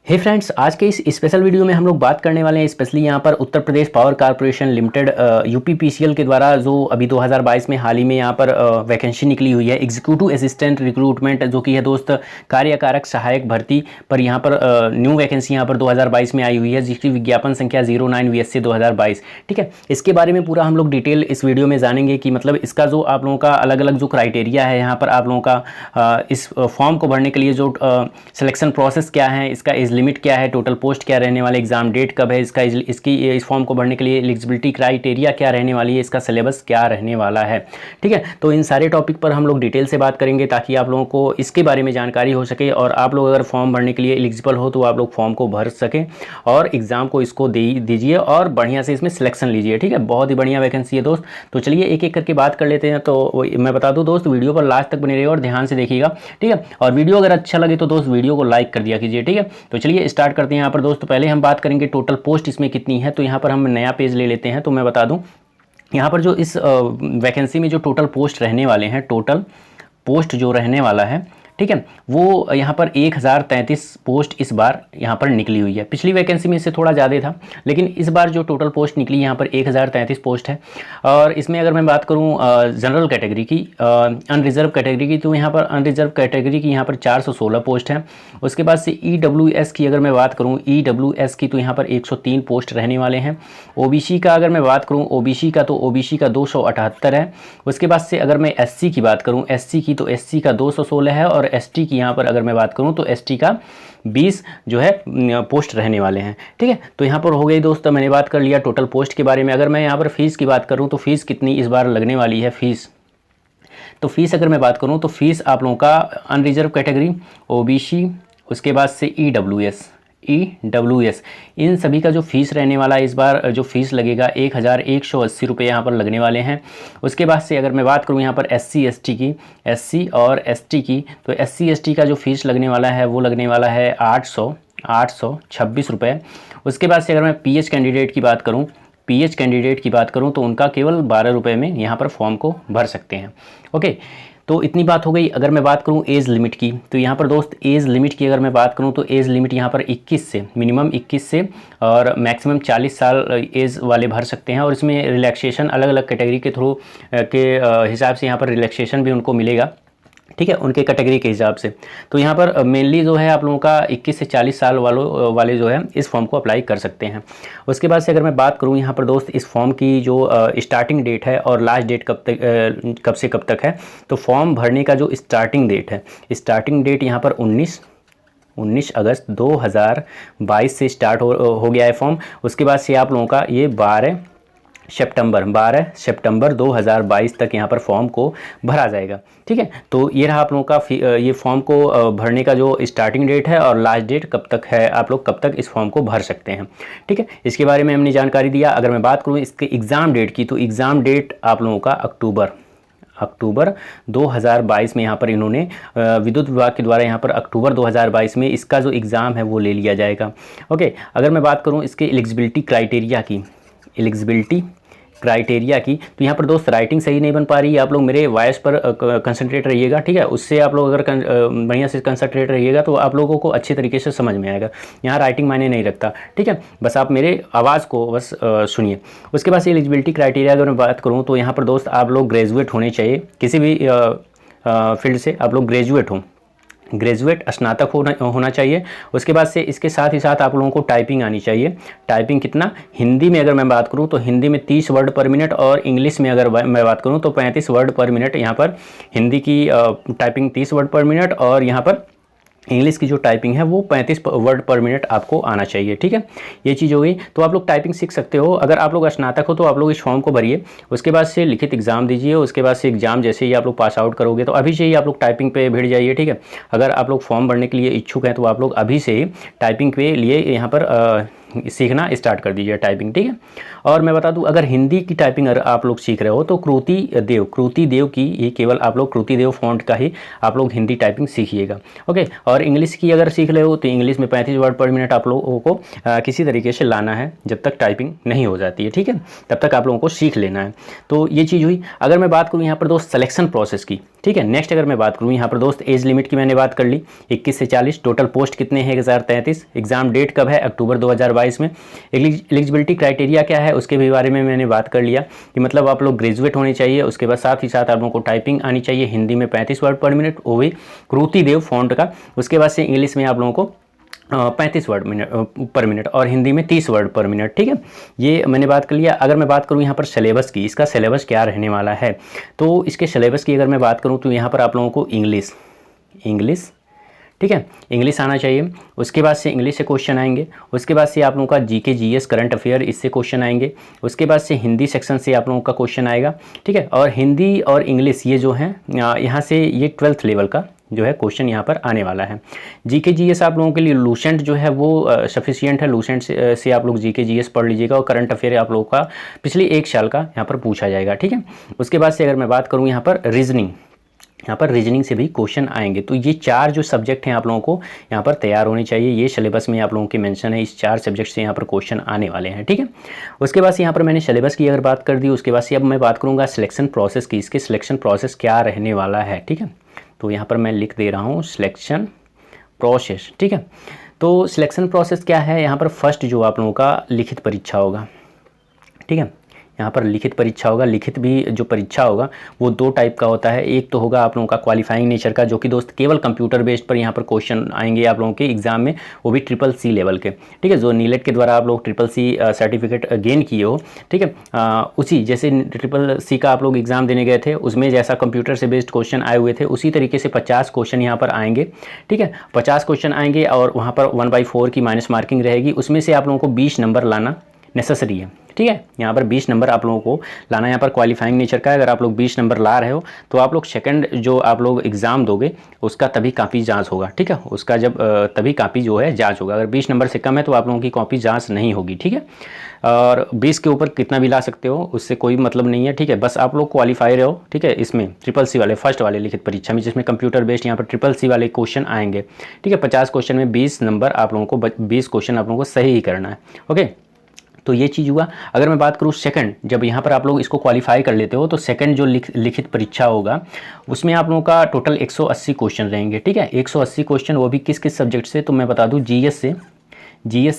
हे friends, आज के इस स्पेशल वीडियो में हम लोग बात करने वाले हैं स्पेशली यहाँ पर Uttar Pradesh power corporation limited UPPCL के द्वारा जो अभी 2022 में हाल ही में यहाँ पर वैकेंसी निकली हुई है एग्जीक्यूटिव असिस्टेंट रिक्रूटमेंट, जो कि है दोस्त कार्यकारक सहायक भर्ती पर यहाँ पर न्यू वैकेंसी यहाँ पर 2022 में आई हुई है, जिसकी विज्ञापन संख्या 09 VSC 2022। ठीक है, इसके बारे में पूरा हम लोग डिटेल इस वीडियो में जानेंगे कि मतलब इसका जो आप लोगों का अलग अलग जो क्राइटेरिया है यहाँ पर आप लोगों का इस फॉर्म को भरने के लिए जो सिलेक्शन प्रोसेस क्या है, इसका एज लिमिट क्या है, टोटल पोस्ट क्या रहने वाले, एग्जाम डेट कब है, इसकी इस फॉर्म को भरने के लिए एलिजिबिलिटी क्राइटेरिया क्या रहने वाली है, इसका सिलेबस क्या रहने वाला है। ठीक है, तो इन सारे टॉपिक पर हम लोग डिटेल से बात करेंगे ताकि आप लोगों को इसके बारे में जानकारी हो सके और आप लोग अगर फॉर्म भरने के लिए एलिजिबल हो तो आप लोग फॉर्म को भर सकें और एग्जाम को इसको दे दीजिए और बढ़िया से इसमें सिलेक्शन लीजिए। ठीक है, बहुत ही बढ़िया वैकेंसी है दोस्त। तो चलिए एक एक करके बात कर लेते हैं। तो मैं बता दूं दोस्त, वीडियो पर लास्ट तक बने रहिए और ध्यान से देखिएगा। ठीक है, और वीडियो अगर अच्छा लगे तो दोस्त वीडियो को लाइक कर दिया कीजिए। ठीक है, तो चलिए स्टार्ट करते हैं। यहाँ पर दोस्त पहले हम बात करेंगे टोटल पोस्ट इसमें कितनी है। तो यहाँ पर हम नया पेज ले लेते हैं। तो मैं बता दूं यहाँ पर जो इस वैकेंसी में जो टोटल पोस्ट रहने वाले हैं, टोटल पोस्ट जो रहने वाला है, ठीक है, वो यहाँ पर 1033 पोस्ट इस बार यहाँ पर निकली हुई है। पिछली वैकेंसी में इससे थोड़ा ज़्यादा था, लेकिन इस बार जो टोटल पोस्ट निकली यहाँ पर 1033 पोस्ट है। और इसमें अगर मैं बात करूँ जनरल कैटेगरी की, अनरिजर्व कैटेगरी की, तो यहाँ पर अनरिजर्व कैटेगरी की यहाँ पर 416 पोस्ट है। उसके बाद से EWS की अगर मैं बात करूँ, EWS की तो यहाँ पर 103 पोस्ट रहने वाले हैं। OBC का अगर मैं बात करूँ, OBC का 278 है। उसके बाद से अगर मैं SC की बात करूँ, SC की तो SC का 216 है। और ST की यहाँ पर अगर मैं बात करूँ तो ST का 20 जो है पोस्ट रहने वाले हैं। ठीक है, तो यहाँ पर हो गई दोस्तों, मैंने बात कर लिया टोटल पोस्ट के बारे में। अगर मैं यहाँ पर फीस की बात करूँ तो फीस कितनी इस बार लगने वाली है, फीस तो फीस अगर मैं बात करूँ तो फीस आप लोगों का अनरिजर्व कैटेगरी, OBC, उसके बाद से EWS इन सभी का जो फीस रहने वाला है इस बार, जो फीस लगेगा 1180 रुपये यहाँ पर लगने वाले हैं। उसके बाद से अगर मैं बात करूँ यहाँ पर SC ST की, SC और ST की, तो SC ST का जो फीस लगने वाला है वो लगने वाला है 826 रुपये। उसके बाद से अगर मैं PH कैंडिडेट की बात करूँ तो उनका केवल 12 रुपये में यहाँ पर फॉर्म को भर सकते हैं। ओके, तो इतनी बात हो गई। अगर मैं बात करूं एज लिमिट की, तो यहाँ पर दोस्त एज लिमिट की अगर मैं बात करूं तो एज लिमिट यहाँ पर 21 से, मिनिमम 21 से और मैक्सिमम 40 साल एज वाले भर सकते हैं। और इसमें रिलैक्सेशन अलग अलग कैटेगरी के थ्रू के हिसाब से यहाँ पर रिलैक्सेशन भी उनको मिलेगा। ठीक है, उनके कैटेगरी के हिसाब से। तो यहाँ पर मेनली जो है आप लोगों का 21 से 40 साल वाले जो है इस फॉर्म को अप्लाई कर सकते हैं। उसके बाद से अगर मैं बात करूँ यहाँ पर दोस्त इस फॉर्म की जो स्टार्टिंग डेट है और लास्ट डेट कब से कब तक है, तो फॉर्म भरने का जो स्टार्टिंग डेट है, स्टार्टिंग डेट यहाँ पर 19 अगस्त 2022 से स्टार्ट हो गया है फॉर्म। उसके बाद से आप लोगों का ये 12 सितंबर 2022 तक यहाँ पर फॉर्म को भरा जाएगा। ठीक है, तो ये रहा आप लोगों का ये फॉर्म को भरने का जो स्टार्टिंग डेट है और लास्ट डेट कब तक है, आप लोग कब तक इस फॉर्म को भर सकते हैं। ठीक है, इसके बारे में हमने जानकारी दिया। अगर मैं बात करूँ इसके एग्ज़ाम डेट की, तो एग्ज़ाम डेट आप लोगों का अक्टूबर 2022 में यहाँ पर इन्होंने विद्युत विभाग के द्वारा यहाँ पर अक्टूबर 2022 में इसका जो एग्ज़ाम है वो ले लिया जाएगा। ओके, अगर मैं बात करूँ इसके एलिजिबिलिटी क्राइटेरिया की, तो यहाँ पर दोस्त राइटिंग सही नहीं बन पा रही है, आप लोग मेरे वॉइस पर कंसंट्रेट रहिएगा। ठीक है, उससे आप लोग अगर बढ़िया से कंसंट्रेट रहिएगा तो आप लोगों को अच्छे तरीके से समझ में आएगा। यहाँ राइटिंग मायने नहीं रखता। ठीक है, बस आप मेरे आवाज़ को बस सुनिए। उसके बाद से एलिजिबिलिटी क्राइटेरिया अगर मैं बात करूँ तो यहाँ पर दोस्त आप लोग ग्रेजुएट होने चाहिए, किसी भी फील्ड से आप लोग ग्रेजुएट स्नातक होना चाहिए। उसके बाद से इसके साथ ही साथ आप लोगों को टाइपिंग आनी चाहिए। टाइपिंग कितना, हिंदी में अगर मैं बात करूं तो हिंदी में 30 वर्ड पर मिनट और इंग्लिश में अगर मैं बात करूं तो 35 वर्ड पर मिनट। यहाँ पर हिंदी की टाइपिंग 30 वर्ड पर मिनट और यहाँ पर इंग्लिश की जो टाइपिंग है वो 35 वर्ड पर मिनट आपको आना चाहिए। ठीक है, ये चीज़ हो गई। तो आप लोग टाइपिंग सीख सकते हो। अगर आप लोग स्नातक हो तो आप लोग इस फॉर्म को भरिए, उसके बाद से लिखित एग्जाम दीजिए। उसके बाद से एग्जाम जैसे ही आप लोग पास आउट करोगे तो अभी से ही आप लोग टाइपिंग पे भिड़ जाइए। ठीक है, अगर आप लोग फॉर्म भरने के लिए इच्छुक हैं तो आप लोग अभी से ही टाइपिंग पे लिए यहाँ पर सीखना स्टार्ट कर दीजिए टाइपिंग। ठीक है, और मैं बता दूं अगर हिंदी की टाइपिंग अगर आप लोग सीख रहे हो तो कृति देव की ही केवल आप लोग कृति देव फॉन्ट का ही आप लोग हिंदी टाइपिंग सीखिएगा। ओके, और इंग्लिश की अगर सीख रहे हो तो इंग्लिश में 35 वर्ड पर मिनट आप लोगों को किसी तरीके से लाना है जब तक टाइपिंग नहीं हो जाती है। ठीक है, तब तक आप लोगों को सीख लेना है। तो ये चीज़ हुई। अगर मैं बात करूँ यहाँ पर दोस्त सिलेक्शन प्रोसेस की, ठीक है। नेक्स्ट अगर मैं बात करूँ यहाँ पर दोस्त एज लिमिट की मैंने बात कर ली 21 से 40, टोटल पोस्ट कितने हैं 1033, एग्जाम डेट कब है अक्टूबर 2022 में, एलिजिबिलिटी क्राइटेरिया क्या है उसके भी बारे में मैंने बात कर लिया कि मतलब आप लोग ग्रेजुएट होने चाहिए, उसके बाद साथ ही साथ आप लोगों को टाइपिंग आनी चाहिए, हिंदी में 35 वर्ड पर मिनट, वो भी क्रूति देव फॉन्ट का, उसके बाद से इंग्लिश में आप लोगों को 35 वर्ड पर मिनट और हिंदी में 30 वर्ड पर मिनट। ठीक है, ये मैंने बात कर लिया। अगर मैं बात करूँ यहाँ पर सिलेबस की, इसका सिलेबस क्या रहने वाला है, तो इसके सिलेबस की अगर मैं बात करूँ तो यहाँ पर आप लोगों को इंग्लिश ठीक है, इंग्लिश आना चाहिए। उसके बाद से इंग्लिश से क्वेश्चन आएंगे, उसके बाद से आप लोगों का जीके जीएस करंट अफेयर इससे क्वेश्चन आएंगे, उसके बाद से हिंदी सेक्शन से आप लोगों का क्वेश्चन आएगा। ठीक है, और हिंदी और इंग्लिश ये जो है यहाँ से ये 12th लेवल का जो है क्वेश्चन यहाँ पर आने वाला है। जीके जीएस आप लोगों के लिए लूसेंट जो है वो सफिशिएंट है, लूसेंट से आप लोग जीके जीएस पढ़ लीजिएगा और करंट अफेयर आप लोगों का पिछले 1 साल का यहाँ पर पूछा जाएगा। ठीक है, उसके बाद से अगर मैं बात करूँ यहाँ पर रीजनिंग, यहाँ पर रीजनिंग से भी क्वेश्चन आएंगे। तो ये 4 जो सब्जेक्ट हैं आप लोगों को यहाँ पर तैयार होने चाहिए, ये सिलेबस में आप लोगों की मेंशन है, इस 4 सब्जेक्ट से यहाँ पर क्वेश्चन आने वाले हैं। ठीक है, उसके बाद से यहाँ पर मैंने सिलेबस की अगर बात कर दी, उसके बाद से अब मैं बात करूँगा सिलेक्शन प्रोसेस की, इसके सिलेक्शन प्रोसेस क्या रहने वाला है। ठीक है, तो यहाँ पर मैं लिख दे रहा हूँ सिलेक्शन प्रोसेस। ठीक है, तो सिलेक्शन प्रोसेस क्या है, यहाँ पर फर्स्ट जो आप लोगों का लिखित परीक्षा होगा। ठीक है, यहाँ पर लिखित परीक्षा होगा, लिखित भी जो परीक्षा होगा वो 2 टाइप का होता है। एक तो होगा आप लोगों का क्वालिफाइंग नेचर का, जो कि दोस्त केवल कंप्यूटर बेस्ड पर यहाँ पर क्वेश्चन आएंगे आप लोगों के एग्जाम में, वो भी CCC लेवल के। ठीक है, जो नीलेट के द्वारा आप लोग CCC सर्टिफिकेट गेन किए हो। ठीक है, उसी जैसे CCC का आप लोग एग्जाम देने गए थे, उसमें जैसा कंप्यूटर से बेस्ड क्वेश्चन आए हुए थे, उसी तरीके से 50 क्वेश्चन यहाँ पर आएंगे। ठीक है, 50 क्वेश्चन आएंगे और वहाँ पर 1/4 की माइनस मार्किंग रहेगी, उसमें से आप लोगों को 20 नंबर लाना नेसेसरी है। ठीक है, यहाँ पर 20 नंबर आप लोगों को लाना, यहाँ पर क्वालिफाइंग नेचर का है। अगर आप लोग 20 नंबर ला रहे हो तो आप लोग सेकंड जो आप लोग एग्ज़ाम दोगे उसका तभी कॉपी जांच होगा। ठीक है, उसका जब तभी कॉपी जो है जांच होगा। अगर 20 नंबर से कम है तो आप लोगों की कॉपी जांच नहीं होगी। ठीक है, और 20 के ऊपर कितना भी ला सकते हो, उससे कोई मतलब नहीं है। ठीक है, बस आप लोग क्वालिफाई रहो। ठीक है, इसमें CCC वाले फर्स्ट वाले लिखित परीक्षा में, जिसमें कंप्यूटर बेस्ड यहाँ पर CCC वाले क्वेश्चन आएंगे। ठीक है, 50 क्वेश्चन में 20 नंबर आप लोगों को 20 क्वेश्चन आप लोगों को सही ही करना है। ओके, तो ये चीज़ हुआ। अगर मैं बात करूँ सेकंड, जब यहाँ पर आप लोग इसको क्वालिफाई कर लेते हो तो सेकंड जो लिखित परीक्षा होगा उसमें आप लोगों का टोटल 180 क्वेश्चन रहेंगे। ठीक है, 180 क्वेश्चन, वो भी किस किस सब्जेक्ट से, तो मैं बता दूँ जीएस से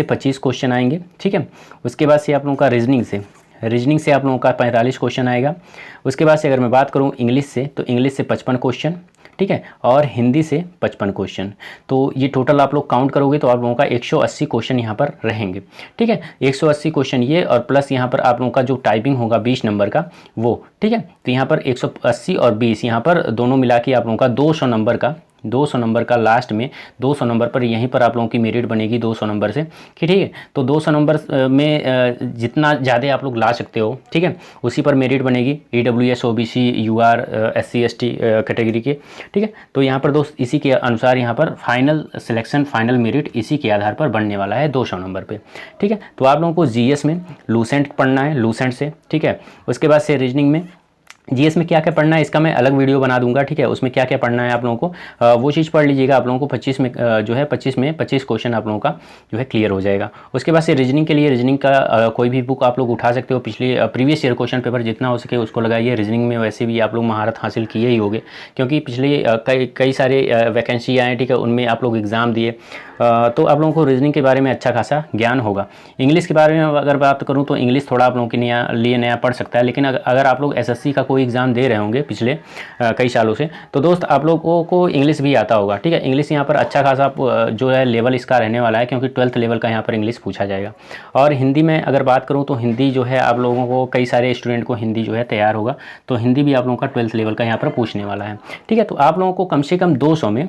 25 क्वेश्चन आएंगे। ठीक है, उसके बाद से आप लोगों का रीजनिंग से आप लोगों का 45 क्वेश्चन आएगा। उसके बाद से अगर मैं बात करूँ इंग्लिश से, तो इंग्लिश से 55 क्वेश्चन। ठीक है, और हिंदी से 55 क्वेश्चन। तो ये टोटल आप लोग काउंट करोगे तो आप लोगों का 180 क्वेश्चन यहाँ पर रहेंगे। ठीक है, 180 क्वेश्चन ये, और प्लस यहाँ पर आप लोगों का जो टाइपिंग होगा 20 नंबर का वो। ठीक है, तो यहाँ पर 180 और 20 यहाँ पर दोनों मिला के आप लोगों का 200 नंबर का लास्ट में 200 नंबर पर यहीं पर आप लोगों की मेरिट बनेगी 200 नंबर से। ठीक है, तो 200 नंबर में जितना ज़्यादा आप लोग ला सकते हो, ठीक है, उसी पर मेरिट बनेगी EWS OBC UR SC ST category के। ठीक है, तो यहाँ पर दोस्त इसी के अनुसार यहाँ पर फाइनल सिलेक्शन, फाइनल मेरिट इसी के आधार पर बनने वाला है 200 नंबर पे। ठीक है, तो आप लोगों को जीएस में लूसेंट पढ़ना है, लूसेंट से। ठीक है, उसके बाद से रीजनिंग में, जीएस में क्या क्या पढ़ना है इसका मैं अलग वीडियो बना दूंगा। ठीक है, उसमें क्या क्या पढ़ना है आप लोगों को वो चीज़ पढ़ लीजिएगा। आप लोगों को 25 में जो है 25 क्वेश्चन आप लोगों का जो है क्लियर हो जाएगा। उसके बाद से रीजनिंग के लिए रीजनिंग का कोई भी बुक आप लोग उठा सकते हो, पिछले प्रीवियस ईयर क्वेश्चन पेपर जितना हो सके उसको लगाइए। रीजनिंग में वैसे भी आप लोग महारत हासिल किए ही होंगे, क्योंकि पिछले कई सारे वैकेंसी आए। ठीक है, उनमें आप लोग एग्ज़ाम दिए, तो आप लोगों को रीजनिंग के बारे में अच्छा खासा ज्ञान होगा। इंग्लिश के बारे में अगर बात करूँ तो इंग्लिश थोड़ा आप लोगों के लिए नया पढ़ सकता है, लेकिन अगर आप लोग SSC का कोई एग्ज़ाम दे रहे होंगे पिछले कई सालों से, तो दोस्त आप लोगों को इंग्लिश भी आता होगा। ठीक है, इंग्लिश यहाँ पर अच्छा खासा जो है लेवल इसका रहने वाला है, क्योंकि 12th लेवल का यहाँ पर इंग्लिश पूछा जाएगा। और हिंदी में अगर बात करूँ तो हिंदी जो है आप लोगों को, कई सारे स्टूडेंट को हिंदी जो है तैयार होगा, तो हिंदी भी आप लोगों का 12th लेवल का यहाँ पर पूछने वाला है। ठीक है, तो आप लोगों को कम से कम 200 में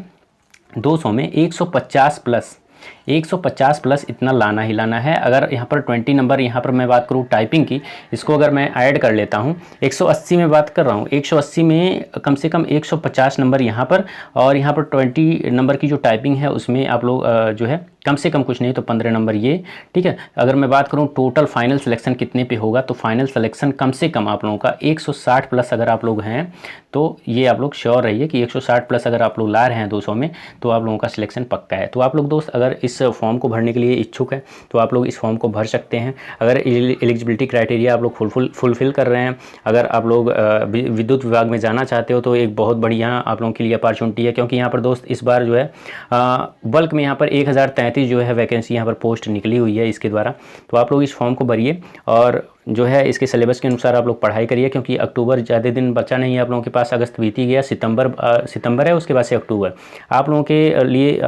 150 प्लस इतना लाना ही लाना है। अगर यहाँ पर 20 नंबर, यहाँ पर मैं बात करूँ टाइपिंग की, इसको अगर मैं ऐड कर लेता हूँ, 180 में बात कर रहा हूँ, 180 में कम से कम 150 नंबर यहाँ पर, और यहाँ पर 20 नंबर की जो टाइपिंग है उसमें आप लोग जो है कम से कम कुछ नहीं तो 15 नंबर ये। ठीक है, अगर मैं बात करूँ टोटल फाइनल सिलेक्शन कितने पे होगा, तो फाइनल सिलेक्शन कम से कम आप लोगों का 160 प्लस अगर आप लोग हैं तो ये आप लोग श्योर रहिए कि 160 प्लस अगर आप लोग ला रहे हैं 200 में, तो आप लोगों का सिलेक्शन पक्का है। तो आप लोग दोस्त अगर इस इस फॉर्म को भरने के लिए इच्छुक हैं तो आप लोग इस फॉर्म को भर सकते हैं। अगर एलिजिबिलिटी क्राइटेरिया आप लोग फुलफिल कर रहे हैं, अगर आप लोग विद्युत विभाग में जाना चाहते हो तो एक बहुत बढ़िया आप लोगों के लिए अपॉर्चुनिटी है, क्योंकि यहाँ पर दोस्त इस बार जो है बल्क में यहाँ पर 1033 जो है वैकेंसी यहाँ पर पोस्ट निकली हुई है इसके द्वारा। तो आप लोग इस फॉर्म को भरिए और जो है इसके सिलेबस के अनुसार आप लोग पढ़ाई करिए, क्योंकि अक्टूबर ज़्यादा दिन बचा नहीं है आप लोगों के पास, अगस्त बीती गया, सितंबर है, उसके बाद से अक्टूबर। आप लोगों के लिए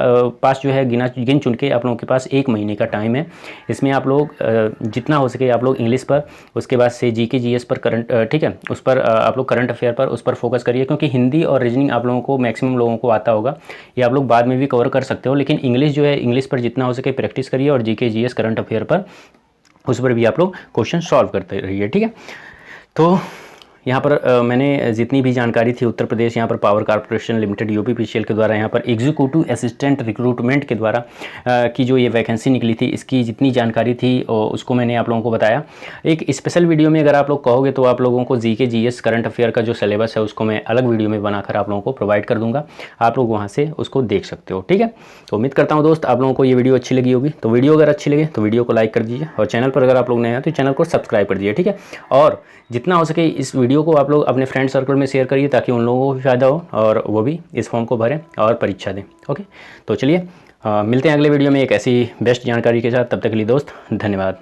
पास जो है गिन चुन के आप लोगों के पास 1 महीने का टाइम है। इसमें आप लोग जितना हो सके आप लोग इंग्लिश पर, उसके बाद से जीके जीएस पर करंट, ठीक है, उस पर आप लोग करंट अफेयर पर उस पर फोकस करिए, क्योंकि हिंदी और रीजनिंग आप लोगों को मैक्सिमम लोगों को आता होगा, ये आप लोग बाद में भी कवर कर सकते हो। लेकिन इंग्लिश जो है, इंग्लिश पर जितना हो सके प्रैक्टिस करिए और जीके जीएस करंट अफेयर पर उस पर भी आप लोग क्वेश्चन सॉल्व करते रहिए, ठीक है। तो यहाँ पर मैंने जितनी भी जानकारी थी उत्तर प्रदेश यहाँ पर पावर कॉर्पोरेशन लिमिटेड यूपीपीसीएल के द्वारा यहाँ पर एग्जीक्यूटिव असिस्टेंट रिक्रूटमेंट के द्वारा की जो ये वैकेंसी निकली थी, इसकी जितनी जानकारी थी उसको मैंने आप लोगों को बताया। एक स्पेशल वीडियो में अगर आप लोग कहोगे तो आप लोगों को जीके जीएस करंट अफेयर का जो सिलेबस है उसको मैं अलग वीडियो में बनाकर आप लोगों को प्रोवाइड कर दूँगा, आप लोग वहाँ से उसको देख सकते हो, ठीक है। तो उम्मीद करता हूँ दोस्त आप लोगों को ये वीडियो अच्छी लगी होगी। तो वीडियो अगर अच्छी लगे तो वीडियो को लाइक कर दीजिए, और चैनल पर अगर आप लोग नए हैं तो चैनल को सब्सक्राइब कर दीजिए, ठीक है। और जितना हो सके इस वीडियो को आप लोग अपने फ्रेंड सर्कल में शेयर करिए, ताकि उन लोगों को भी फ़ायदा हो और वो भी इस फॉर्म को भरें और परीक्षा दें। ओके, तो चलिए मिलते हैं अगले वीडियो में एक ऐसी बेस्ट जानकारी के साथ। तब तक के लिए दोस्त धन्यवाद।